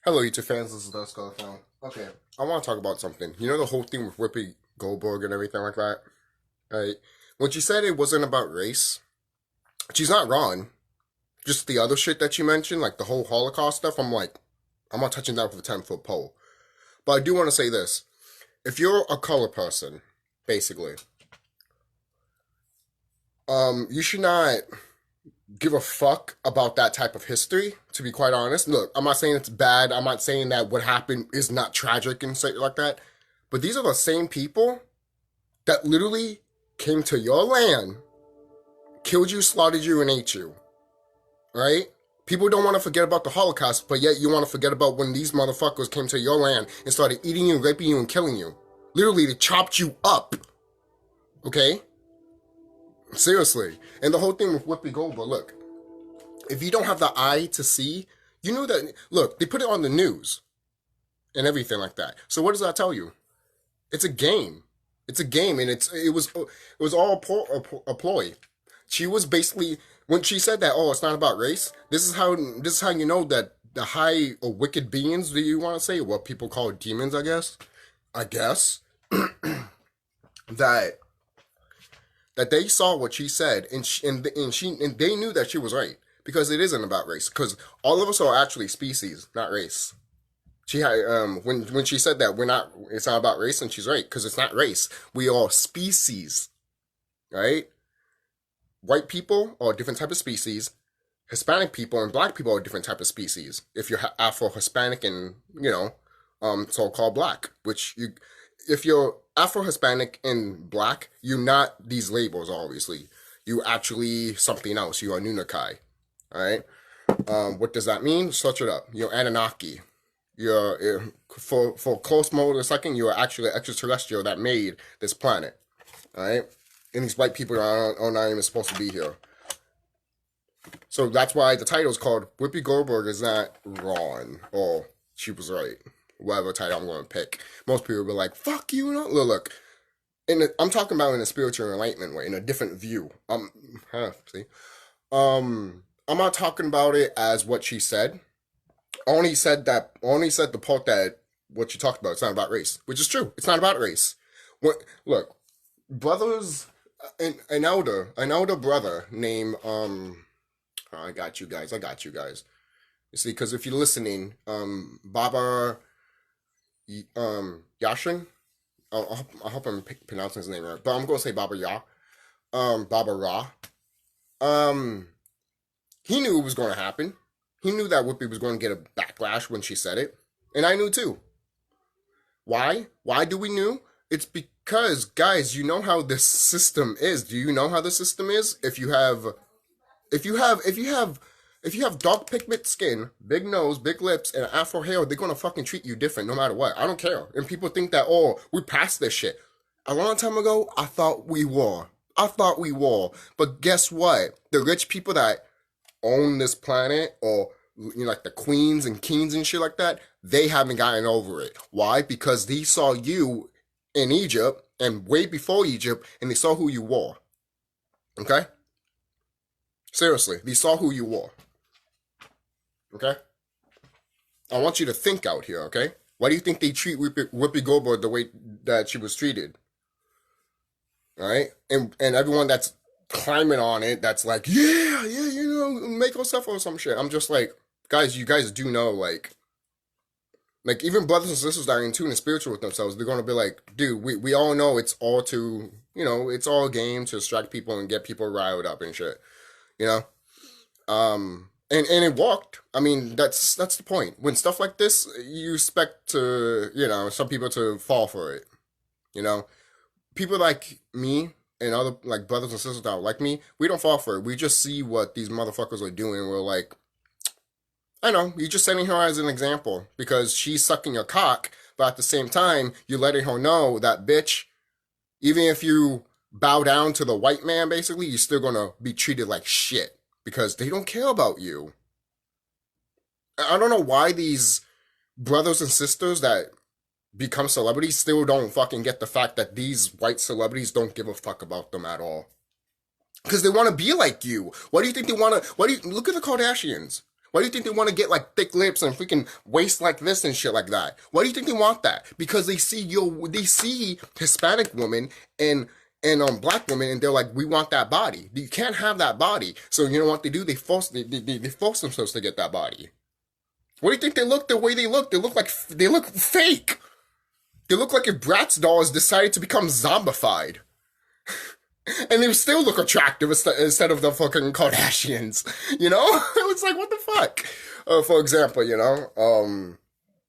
Hello, YouTube fans. This is TheSkullKlown. Okay, I want to talk about something. You know the whole thing with Whoopi Goldberg and everything like that? Right? When she said it wasn't about race, she's not wrong. Just the other shit that she mentioned, like the whole Holocaust stuff, I'm not touching that with a 10-foot pole. But I do want to say this. If you're a color person, basically, you should not give a fuck about that type of history, to be quite honest. Look, I'm not saying it's bad. I'm not saying that what happened is not tragic and shit like that. But these are the same people that literally came to your land, killed you, slaughtered you, and ate you. Right? People don't want to forget about the Holocaust, but yet you want to forget about when these motherfuckers came to your land and started eating you, raping you, and killing you. Literally, they chopped you up. Okay? Seriously. And the whole thing with Whoopi Goldberg, look, if you don't have the eye to see, you know that, look, they put it on the news and everything like that. So what does that tell you? It's a game. It's a game, and it was all a ploy. She was basically, when she said that, oh, it's not about race, this is how you know that the high or wicked beings, do you want to say, what people call demons, I guess, that they saw what she said, and they knew that she was right, because it isn't about race, because all of us are actually species, not race. She had when she said that it's not about race, and she's right, because it's not race. We are species, right? White people are a different type of species. Hispanic people and black people are a different type of species. If you're Afro-Hispanic and so-called black, if you're Afro-Hispanic and black, you're not these labels, obviously. You actually something else. You're Anunnaki. Alright? What does that mean? Search it up. You're Anunnaki. You're, for close mode a second, you're actually an extraterrestrial that made this planet. Alright? And these white people are not even supposed to be here. So that's why the title is called Whoopi Goldberg is not wrong. Or she was right. Whatever title I'm going to pick. Most people will be like, fuck you. Look. I'm talking about in a spiritual enlightenment way, in a different view. See? I'm not talking about it as what she said. I only said the part that what she talked about, it's not about race. Which is true. It's not about race. Look, brothers, an elder brother named, I got you guys. You see, because if you're listening, Baba, Yashin, I hope I'm pronouncing his name right, but I'm going to say Baba Ya, Baba Ra, he knew it was going to happen. He knew that Whoopi was going to get a backlash when she said it, and I knew too. Why? Why do we knew? It's because, guys, you know how this system is. Do you know how the system is? If you have dark pigment skin, big nose, big lips, and afro hair, they're gonna fucking treat you different no matter what. I don't care. And people think that, oh, we passed this shit. A long time ago, I thought we were. But guess what? The rich people that own this planet, or like the queens and kings and shit like that, they haven't gotten over it. Why? Because they saw you in Egypt and way before Egypt, and they saw who you were. Okay? Seriously, they saw who you were. Okay? I want you to think out here, okay? Why do you think they treat Whoopi Goldberg the way that she was treated? Alright? And everyone that's climbing on it, that's like, yeah, make yourself or some shit. I'm just like, guys, you guys do know, like even brothers and sisters that are in tune and spiritual with themselves, they're going to be like, dude, we all know it's all to, it's all a game to distract people and get people riled up and shit. And it worked. I mean, that's the point. When stuff like this, you expect to, some people to fall for it. People like me and other like brothers and sisters that are like me, we don't fall for it. We just see what these motherfuckers are doing. We're like, I know, you're just setting her as an example because she's sucking your cock, but at the same time, you're letting her know that, bitch, even if you bow down to the white man, basically, you're still gonna be treated like shit because they don't care about you. I don't know why these brothers and sisters that become celebrities still don't fucking get the fact that these white celebrities don't give a fuck about them at all. Because they want to be like you. Why do you think they want to... Look at the Kardashians. Why do you think they want to get like thick lips and freaking waist like this and shit like that? Why do you think they want that? Because they see Hispanic women and black women, and they're like, we want that body. You can't have that body. So you know what they do? They force themselves to get that body. What do you think they look the way they look? They look fake. They look like if Bratz dolls decided to become zombified. And they still look attractive instead of the fucking Kardashians. You know? It's like, what the fuck? For example, you know,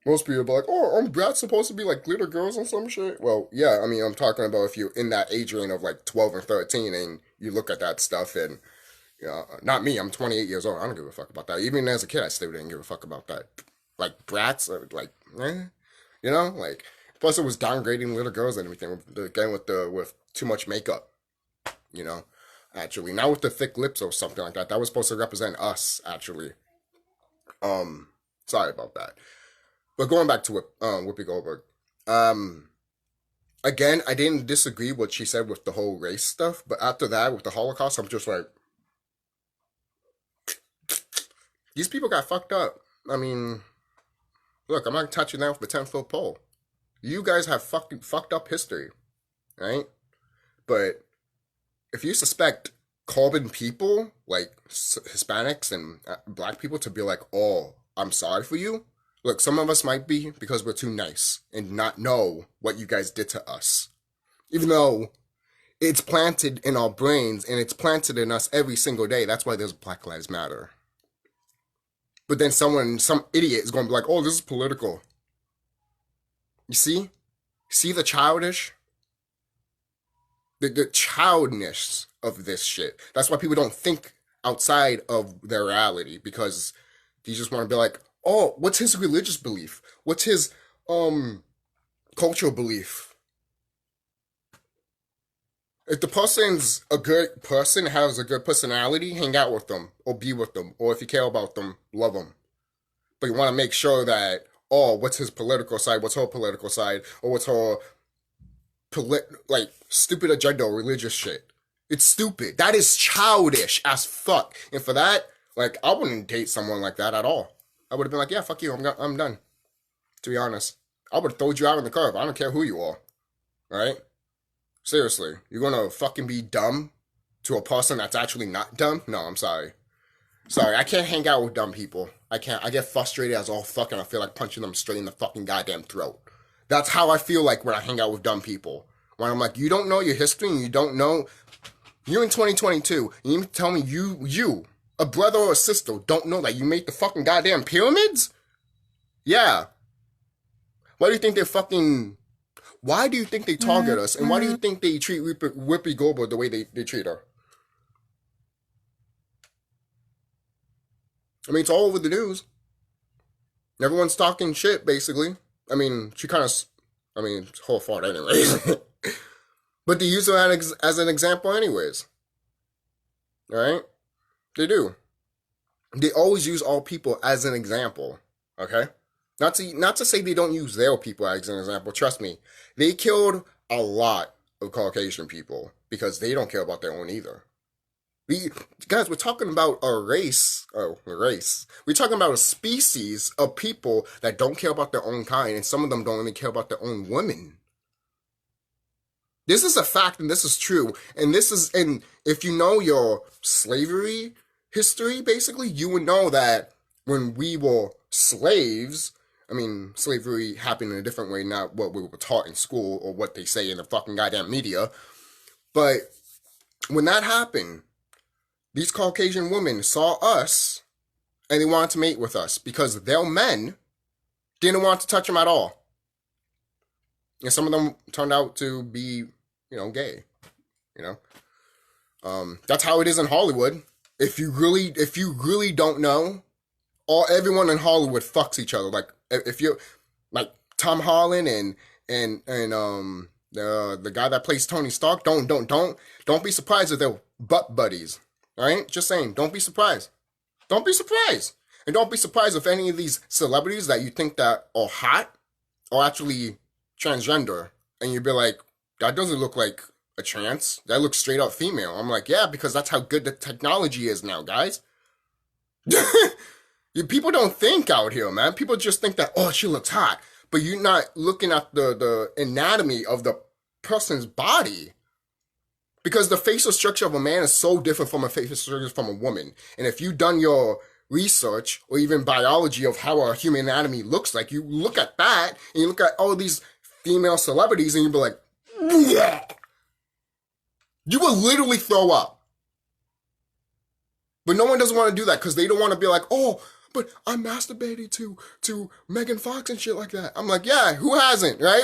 most people be like, oh, aren't Bratz supposed to be like glitter girls and some shit? Well, yeah, I mean, I'm talking about if you're in that age range of like 12 and 13 and you look at that stuff and, you know, not me, I'm 28 years old. I don't give a fuck about that. Even as a kid, I still didn't give a fuck about that. Like, Bratz, like, you know? Like, plus it was downgrading little girls and everything, again, with too much makeup. You know, actually, not with the thick lips or something like that. That was supposed to represent us, actually. Sorry about that. But going back to Whoopi Goldberg. Again, I didn't disagree what she said with the whole race stuff, but after that, with the Holocaust, I'm just like, these people got fucked up. I mean, look, I'm not touching that with a 10-foot pole. You guys have fucking fucked up history, right? But if you suspect carbon people, like Hispanics and black people, to be like, oh, I'm sorry for you. Look, some of us might be because we're too nice and not know what you guys did to us. Even though it's planted in our brains and it's planted in us every single day. That's why there's Black Lives Matter. But then some idiot is going to be like, oh, this is political. You see? See the childish? The childness of this shit. That's why people don't think outside of their reality, because you just want to be like, oh, what's his religious belief? What's his cultural belief? If the person's a good person, has a good personality, hang out with them or be with them. Or if you care about them, love them. But you want to make sure that, oh, what's his political side? What's her political side? Or what's her stupid agenda or religious shit. It's stupid. That is childish as fuck. And for that, like, I wouldn't date someone like that at all. I would have been like, yeah, fuck you, I'm done. To be honest. I would have thrown you out on the curb. I don't care who you are. Alright? Seriously. You're gonna fucking be dumb to a person that's actually not dumb? No, I'm sorry. Sorry, I can't hang out with dumb people. I can't. I get frustrated as all fuck and I feel like punching them straight in the fucking goddamn throat. That's how I feel like when I hang out with dumb people. When I'm like, you don't know your history and you don't know. You're in 2022 and you tell me you, a brother or a sister, don't know that you made the fucking goddamn pyramids? Yeah. Why do you think they're fucking... Why do you think they target us? And why do you think they treat Whoopi Goldberg the way they treat her? I mean, it's all over the news. Everyone's talking shit, basically. I mean, she kind of... I mean, it's her fault anyways. But they use her as an example anyways. Alright? They do. They always use all people as an example. Okay? Not to say they don't use their people as an example. Trust me. They killed a lot of Caucasian people because they don't care about their own either. Guys, we're talking about a race. We're talking about a species of people that don't care about their own kind, and some of them don't even care about their own women. This is a fact, and this is true. And if you know your slavery history, basically, you would know that when we were slaves, I mean, slavery happened in a different way, not what we were taught in school or what they say in the fucking goddamn media. But when that happened, these Caucasian women saw us and they wanted to mate with us because their men didn't want to touch them at all. And some of them turned out to be, gay. That's how it is in Hollywood. If you really don't know, everyone in Hollywood fucks each other. Like if you're like Tom Holland and the guy that plays Tony Stark, don't be surprised if they're butt buddies. All right, just saying, don't be surprised. Don't be surprised, and don't be surprised if any of these celebrities that you think that are hot are actually transgender, and you'd be like, that doesn't look like a trans. That looks straight up female. I'm like, yeah, because that's how good the technology is now, guys. People don't think out here, man. People just think that, oh, she looks hot. But you're not looking at the anatomy of the person's body. Because the facial structure of a man is so different from a facial structure from a woman. And if you've done your research or even biology of how a human anatomy looks like, you look at that and you look at all these female celebrities and you'll be like, yeah. You will literally throw up. But no one doesn't want to do that because they don't want to be like, oh, but I masturbated to Megan Fox and shit like that. I'm like, yeah, who hasn't, right?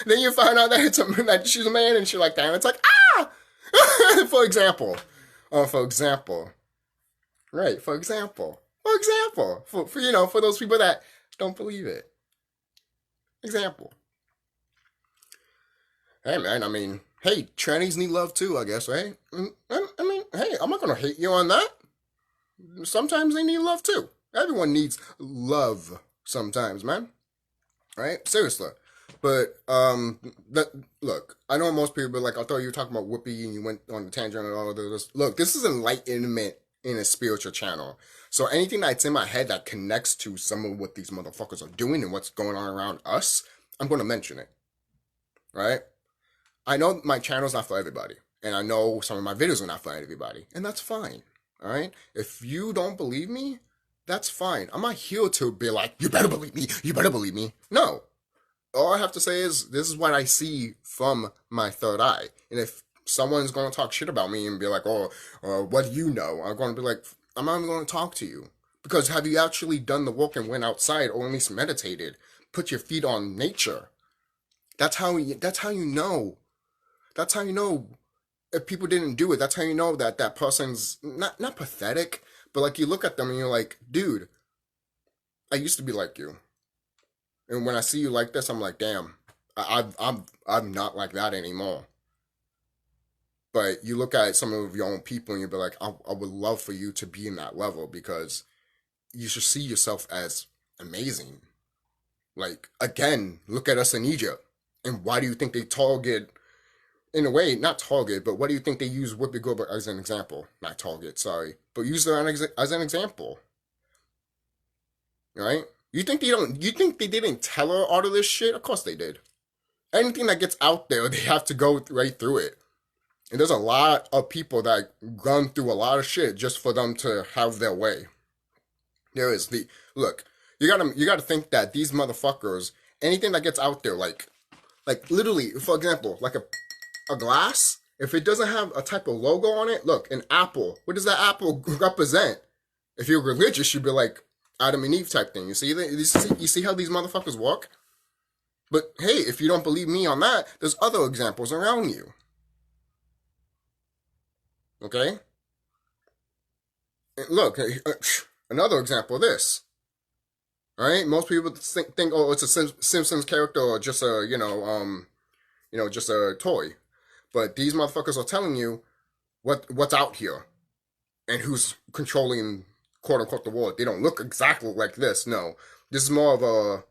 Then you find out that she's a man and shit like that. And it's like, ah! For example. Right, for example. For those people that don't believe it. Example. Hey, man, I mean, hey, trannies need love too, I guess, right? I mean, hey, I'm not going to hate you on that. Sometimes they need love too. Everyone needs love sometimes, man. Right? Seriously. But, look, I know most people are like, I thought you were talking about Whoopi and you went on the tangent and all of this. Look, this is enlightenment in a spiritual channel. So anything that's in my head that connects to some of what these motherfuckers are doing and what's going on around us, I'm going to mention it. Right? I know my channel's not for everybody. And I know some of my videos are not for everybody. And that's fine. All right? If you don't believe me, that's fine. I'm not here to be like, you better believe me. You better believe me. No. All I have to say is, this is what I see from my third eye. And if someone's going to talk shit about me and be like, oh, what do you know? I'm going to be like, I'm not even going to talk to you. Because have you actually done the work and went outside or at least meditated? Put your feet on nature. That's how you know. That's how you know if people didn't do it. That's how you know that that person's not pathetic, but like you look at them and you're like, dude, I used to be like you. And when I see you like this, I'm like, damn, I'm not like that anymore. But you look at some of your own people and you'll be like, I would love for you to be in that level because you should see yourself as amazing. Like, again, look at us in Egypt. And why do you think they target, in a way, not target, but what do you think they use Whoopi Goldberg as an example? Not target, sorry. But use her as an example. Right? You think they didn't tell her all of this shit? Of course they did. Anything that gets out there, they have to go right through it. And there's a lot of people that run through a lot of shit just for them to have their way. Look, you gotta think that these motherfuckers, anything that gets out there, like literally, for example, like a glass, if it doesn't have a type of logo on it, look, an apple, what does that apple represent? If you're religious, you'd be like, Adam and Eve type thing. You see how these motherfuckers walk? But hey, if you don't believe me on that, there's other examples around you. Okay? And look, another example of this. Alright? Most people think, oh, it's a Simpsons character or just a, just a toy. But these motherfuckers are telling you what's out here and who's controlling quote unquote the world. They don't look exactly like this. No, this is more of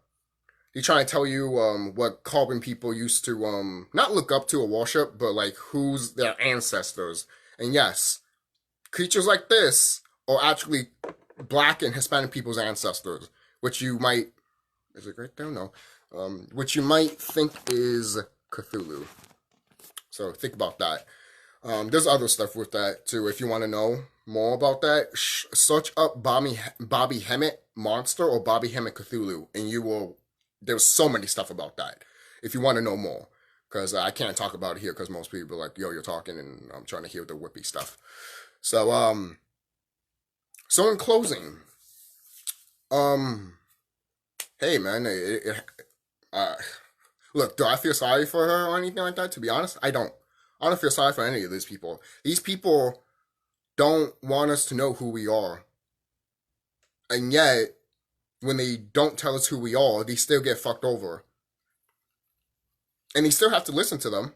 they're trying to tell you what carbon people used to not look up to or worship, but like who's their ancestors. And yes, creatures like this are actually Black and Hispanic people's ancestors, which you might, is it right there? No, which you might think is Cthulhu. So think about that. There's other stuff with that too. If you want to know more about that, search up Bobby Hemmett Monster or Bobby Hemmett Cthulhu, and there's so many stuff about that if you want to know more. Because I can't talk about it here because most people are like, yo, you're talking, and I'm trying to hear the Whoopi stuff. So, in closing, hey man, look, do I feel sorry for her or anything like that? To be honest, I don't. I don't feel sorry for any of these people. These people don't want us to know who we are. And yet, when they don't tell us who we are, they still get fucked over. And they still have to listen to them.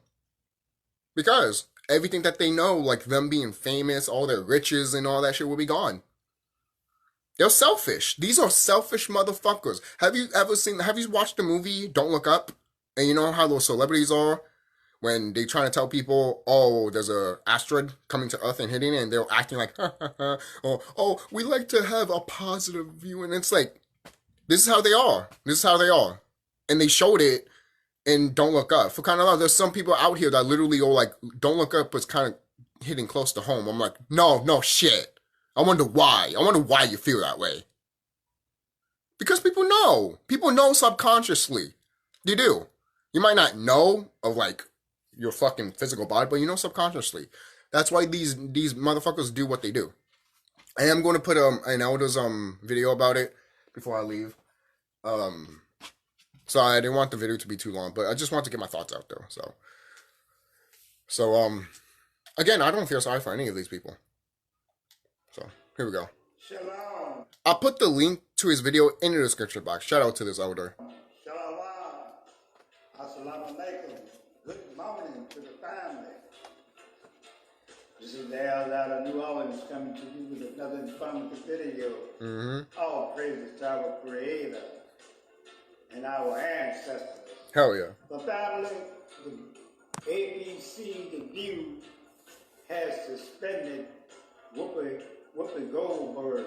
Because everything that they know, like them being famous, all their riches and all that shit will be gone. They're selfish. These are selfish motherfuckers. Have you watched the movie Don't Look Up? And you know how those celebrities are? when they trying to tell people, oh, there's a asteroid coming to Earth and hitting it, and they're acting like, oh, we like to have a positive view, and it's like, this is how they are. This is how they are, and they showed it in Don't Look Up. For kind of love, there's some people out here that literally are like, Don't Look Up was kind of hitting close to home. I'm like, no shit. I wonder why. I wonder why you feel that way. Because people know. People know subconsciously. They do. You might not know of like your fucking physical body, but you know subconsciously. That's why these motherfuckers do what they do. I am going to put an Elder's video about it before I leave. So I didn't want the video to be too long, but I just want to get my thoughts out there. So again, I don't feel sorry for any of these people. So here we go. Shalom. I'll put the link to his video in the description box. Shout out to this Elder. Shalom. Assalamu alaikum. Good morning to the family. This is the Elder of New Orleans coming to you with another informative video. All praises to our Creator and our ancestors. Hell yeah. The family, the ABC, the View, has suspended Whoopi Goldberg.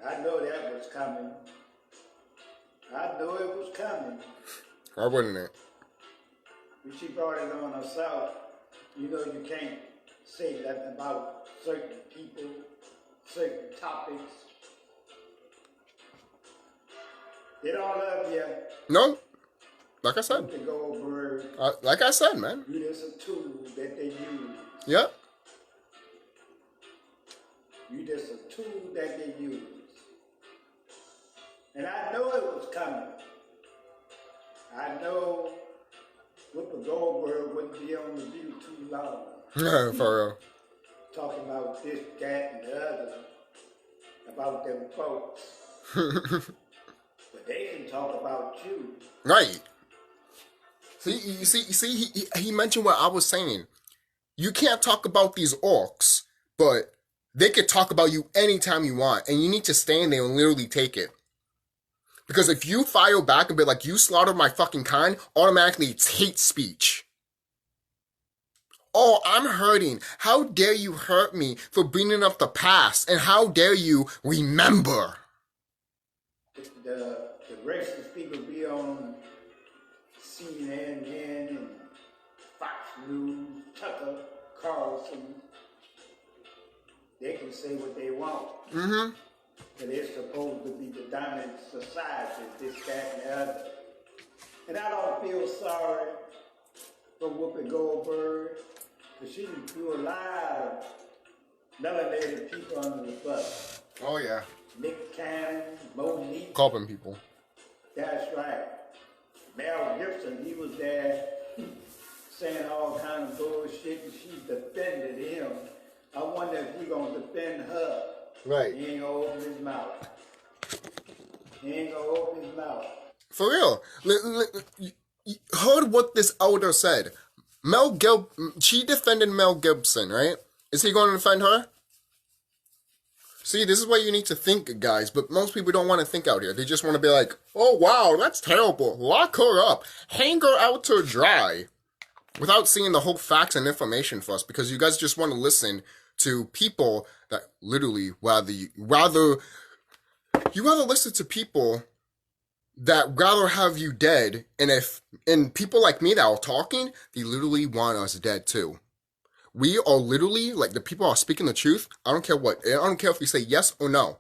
I know that was coming. I know it was coming. Why wouldn't it? When she brought it on herself, you know you can't say that about certain people, certain topics. They don't love you. No. Like I said. Whoopi Goldberg. Like I said, man. It is a tool that they use. Yep. You just a tool that they use. And I know it was coming. I know Whoopi Goldberg wouldn't be on the View too long. For real. Talking about this, that, and the other. About them folks. But they can talk about you. Right. See, he mentioned what I was saying. You can't talk about these orcs, but they could talk about you anytime you want, and you need to stand there and literally take it. Because if you fire back and be like, you slaughtered my fucking kind, automatically it's hate speech. Oh, I'm hurting. How dare you hurt me for bringing up the past, and how dare you remember? The racist people be on CNN and Fox News, Tucker Carlson. They can say what they want. But they're supposed to be the dominant society, this, that, and the other. And I don't feel sorry for Whoopi Goldberg, because she threw a lot of melanated people under the bus. Oh, yeah. Nick Cannon, Monique. Copping people. That's right. Mel Gibson, he was there saying all kind of bullshit, and she defended him. I wonder if he's going to defend her. Right. He ain't gonna open his mouth. He ain't gonna open his mouth. For real. You heard what this Elder said. She defended Mel Gibson, right? Is he going to defend her? See, this is what you need to think, guys, but most people don't want to think out here. They just want to be like, oh, wow, that's terrible. Lock her up. Hang her out to dry. Without seeing the whole facts and information for us, because you guys just want to listen to people that literally rather listen to people that rather have you dead, and people like me that are talking, they literally want us dead too. We are literally, like, the people are speaking the truth. I don't care what. I don't care if you say yes or no.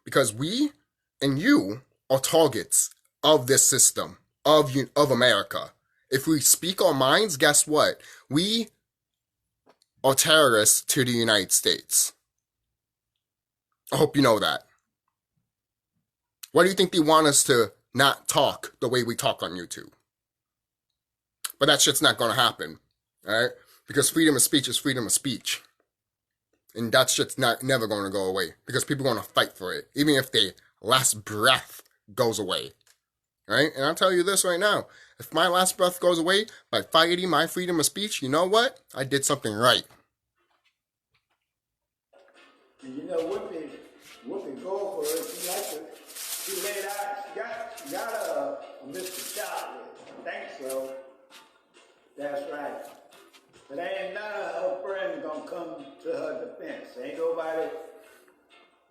Because we and you are targets of this system, of America. If we speak our minds, guess what? We are terrorists to the United States. I hope you know that. Why do you think they want us to not talk the way we talk on YouTube? But that shit's not going to happen, alright? Because freedom of speech is freedom of speech. And that shit's never going to go away. Because people are going to fight for it. Even if their last breath goes away. Right? And I'll tell you this right now. If my last breath goes away by fighting my freedom of speech, you know what? I did something right. And you know, Whoopi Goldberg, she laid out, she got a Mr. Chocolate. That's right. But ain't none of her friends gonna come to her defense. Ain't nobody,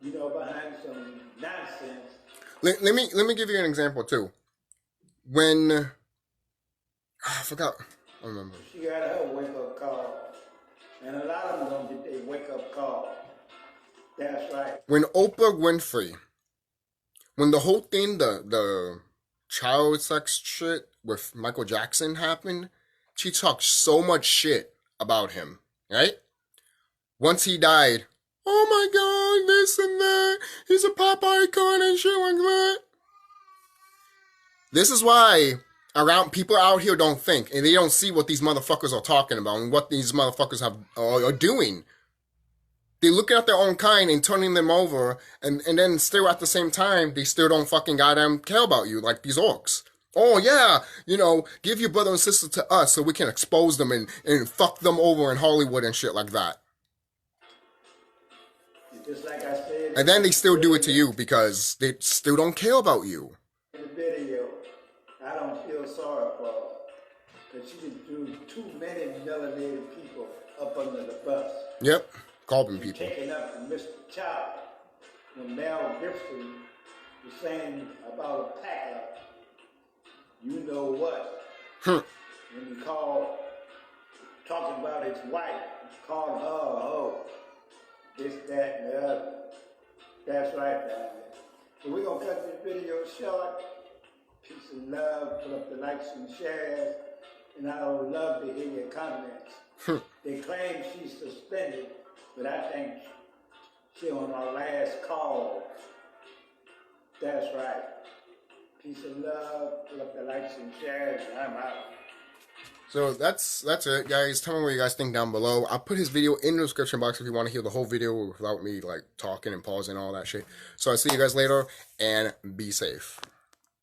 behind some nonsense. Let me give you an example too. When I forgot, I remember. She got her wake up call, and a lot of them gonna get their wake up call. That's right. When Oprah Winfrey, when the whole thing, the child sex shit with Michael Jackson happened, she talked so much shit about him, right? Once he died, oh my god, this and that, he's a pop icon and shit like that. This is why around people out here don't think, and they don't see what these motherfuckers are talking about and what these motherfuckers are doing. They're looking at their own kind and turning them over, and then still at the same time, they still don't fucking goddamn care about you, like these orcs. Oh yeah, give your brother and sister to us so we can expose them and fuck them over in Hollywood and shit like that. Just like I said. And then they still do it to you because they still don't care about you. In the video, I don't feel sorry for her. Because she just threw too many melanated people up under the bus. Yep. Carbon people. Taking up to Mr. Child. When Mel Gibson was saying about a packer, you know what? When he talking about his wife, called her a hoe. This, that, and the other. That's right down there. So we're going to cut this video short. Peace and love. Put up the likes and shares. And I would love to hear your comments. They claim she's suspended, but I think she's on our last call. That's right. Peace and love. Put up the likes and shares. And I'm out. So that's it, guys. Tell me what you guys think down below. I'll put his video in the description box if you want to hear the whole video without me like talking and pausing and all that shit. So I'll see you guys later, and be safe.